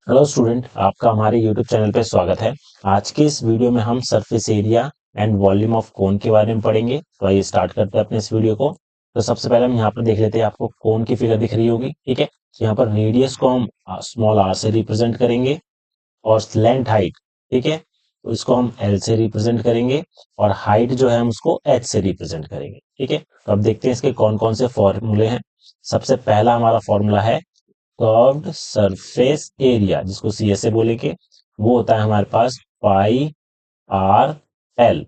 Hello student, आपका हमारे YouTube channel पे स्वागत है। आज के इस वीडियो में हम surface area and volume of cone के बारे में पढ़ेंगे। तो आइए स्टार्ट करते हैं अपने इस वीडियो को। तो सबसे पहले हम यहाँ पर देख लेते हैं, आपको कोन की फिगर दिख रही होगी, ठीक है। तो यहाँ पर रेडियस को हम स्मॉल आर से रिप्रेजेंट करेंगे और स्लैंट हाइट, ठीक है, तो इसको हम एल से रिप्रेजेंट करेंगे और हाइट जो है हम उसको एच से रिप्रेजेंट करेंगे, ठीक है। तो अब देखते हैं इसके कौन कौन से फॉर्मूले हैं। सबसे पहला हमारा फॉर्मूला है कर्व्ड सरफेस एरिया, जिसको सी एस से बोलेंगे। वो होता है हमारे पास पाई आर एल।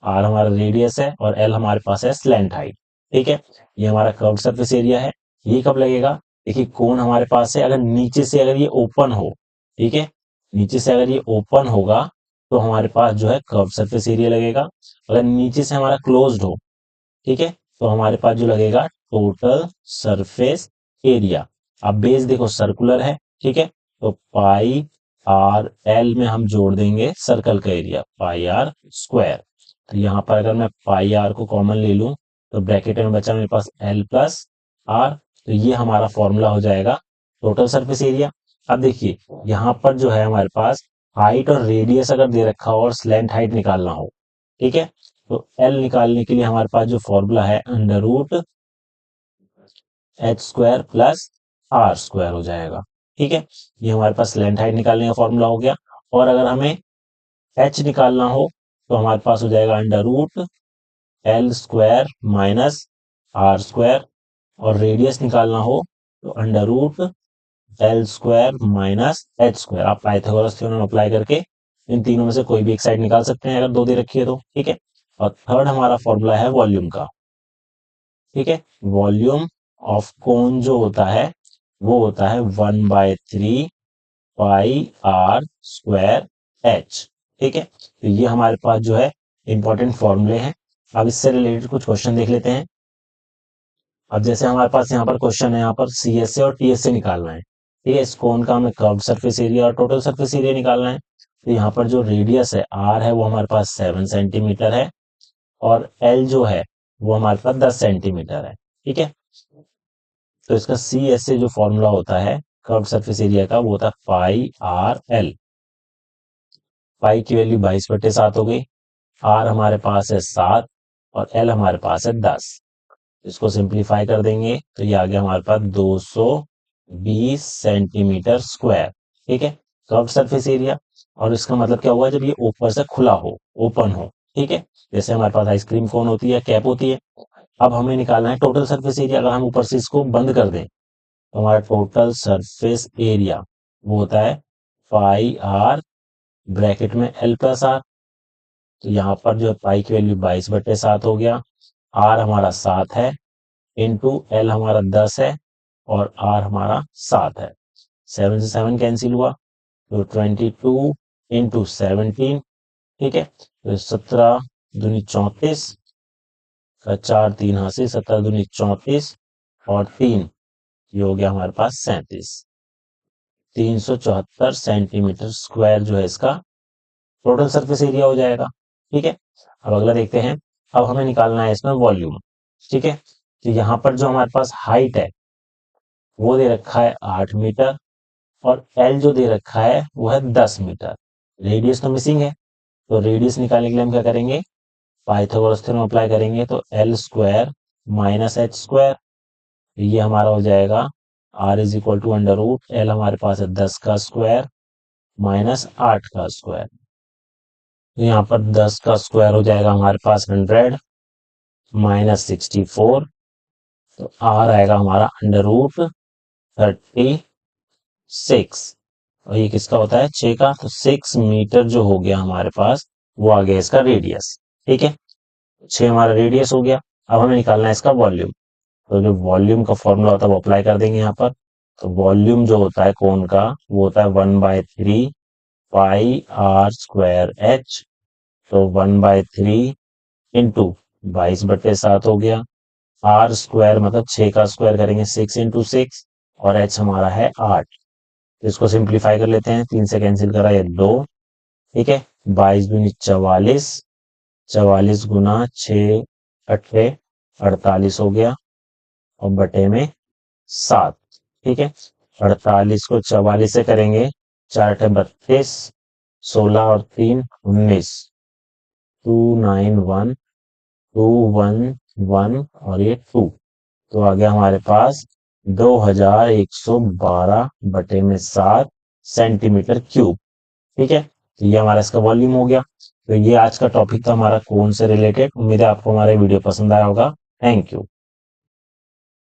आर हमारा रेडियस है और एल हमारे पास है स्लैंट हाइट, ठीक है। ये हमारा कर्व्ड सरफेस एरिया है। ये कब लगेगा? देखिए, कोन हमारे पास है, अगर नीचे से अगर ये ओपन हो, ठीक है, नीचे से अगर ये ओपन होगा तो हमारे पास जो है कर्व्ड सरफेस एरिया लगेगा। अगर नीचे से हमारा क्लोज्ड हो, ठीक है, तो हमारे पास जो लगेगा टोटल सरफेस एरिया। अब बेस देखो सर्कुलर है, ठीक है, तो पाई आर एल में हम जोड़ देंगे सर्कल का एरिया, पाई आर स्क्वायर। तो यहाँ पर अगर मैं पाई आर को कॉमन ले लूं तो ब्रैकेट में बचा मेरे पास एल प्लस आर। तो ये हमारा फॉर्मूला हो जाएगा टोटल सरफेस एरिया। अब देखिए, यहाँ पर जो है हमारे पास हाइट और रेडियस अगर दे रखा हो और स्लैंट हाइट निकालना हो, ठीक है, तो एल निकालने के लिए हमारे पास जो फॉर्मूला है under root H square plus R square हो जाएगा, ठीक है। ये हमारे पास लेंथ हाइट निकालने का फॉर्मूला हो गया। और अगर हमें एच निकालना हो तो हमारे पास हो जाएगा under root L square minus R square. और रेडियस निकालना हो तो under root L square minus H square. आप पाइथागोरस थ्योरम अप्लाई करके इन तीनों में से कोई भी एक साइड निकाल सकते हैं अगर दो दे रखी है तो, ठीक है। और थर्ड हमारा फॉर्मूला है वॉल्यूम का, ठीक है। वॉल्यूम ऑफ कोन जो होता है वो होता है 1/3 पाई आर स्क्वायर एच, ठीक है। तो ये हमारे पास जो है इंपॉर्टेंट फॉर्मूले हैं। अब इससे रिलेटेड कुछ क्वेश्चन देख लेते हैं। अब जैसे हमारे पास यहाँ पर क्वेश्चन है, यहाँ पर सी एस से और टी एस से निकालना है, ठीक है। इस कोन का हमें कर्व सरफेस एरिया और टोटल सरफेस एरिया निकालना है। तो यहाँ पर जो रेडियस है आर है वो हमारे पास 7 सेंटीमीटर है और एल जो है वो हमारे पास 10 सेंटीमीटर है, ठीक है। तो इसका सी एस से जो फॉर्मूला होता है कर्व सरफेस एरिया का वो होता है पाई आर एल। पाई की वैल्यू 22/7 हो गई। आर हमारे पास है 7 और एल हमारे पास है 10। इसको सिंप्लीफाई कर देंगे तो ये आ गया हमारे पास 220 सेंटीमीटर स्क्वायर, ठीक है, कर्व सरफेस एरिया। और इसका मतलब क्या हुआ? जब ये ऊपर से खुला हो, ओपन हो, ठीक है, जैसे हमारे पास आइसक्रीम कोन होती है, कैप होती है। अब हमें निकालना है टोटल सरफेस एरिया। अगर हम ऊपर से इसको बंद कर दें तो हमारा टोटल सरफेस एरिया वो होता है पाई आर ब्रैकेट में एल प्लस आर। तो यहाँ पर जो है पाई की वैल्यू 22/7 हो गया। आर हमारा 7 है, इंटू एल हमारा 10 है और आर हमारा 7 है। 7 से 7 कैंसिल हुआ तो 22 इंटू 17, ठीक है। तो 17 दूनी 34, 4 3 हासिल, 17 दूनी 34 और 3, ये हो गया हमारे पास 37। 374 सेंटीमीटर स्क्वायर जो है इसका टोटल सरफेस एरिया हो जाएगा, ठीक है। अब अगला देखते हैं। अब हमें निकालना है इसमें वॉल्यूम, ठीक है। तो यहाँ पर जो हमारे पास हाइट है वो दे रखा है 8 मीटर और एल जो दे रखा है वो है 10 मीटर। रेडियस तो मिसिंग है, तो रेडियस निकालने के लिए हम क्या करेंगे? पाइथागोरस थ्योरम अप्लाई करेंगे। तो L square minus H square, ये हमारा हो जाएगा R is equal to under root L हमारे पास है 10 का स्क्वायर माइनस 8 का स्क्वायर। तो यहाँ पर 10 का स्क्वायर हो जाएगा हमारे पास 100 माइनस 64। तो आर आएगा हमारा अंडर रूट 36। और ये किसका होता है? 6 का। तो 6 मीटर जो हो गया हमारे पास वो आ गया इसका रेडियस, ठीक है। 6 हमारा रेडियस हो गया। अब हमें निकालना है इसका वॉल्यूम। तो जो वॉल्यूम का फॉर्मूला होता है वो अप्लाई कर देंगे यहाँ पर। तो वॉल्यूम जो होता है कोन का वो होता है 1/3 पाई आर स्क्वायर एच। तो 1/3 इंटू 22/7 हो गया। आर स्क्वायर मतलब 6 का स्क्वायर करेंगे 6 इंटू 6 और एच हमारा है 8। तो इसको सिंप्लीफाई कर लेते हैं, 3 से कैंसिल करा ये 2, ठीक है। 22 दूनी 44, 44 गुना 6 अट्ठे 48 हो गया और बटे में 7, ठीक है। 48 को 44 से करेंगे 4 अठे 32, 16 और 3 19, 291, 211 और ये 2, तो आ गया हमारे पास 2112/7 सेंटीमीटर क्यूब। ठीक है, तो ये हमारा इसका वॉल्यूम हो गया। तो ये आज का टॉपिक था हमारा कोन से रिलेटेड। उम्मीद है आपको हमारा वीडियो पसंद आया होगा। Thank you.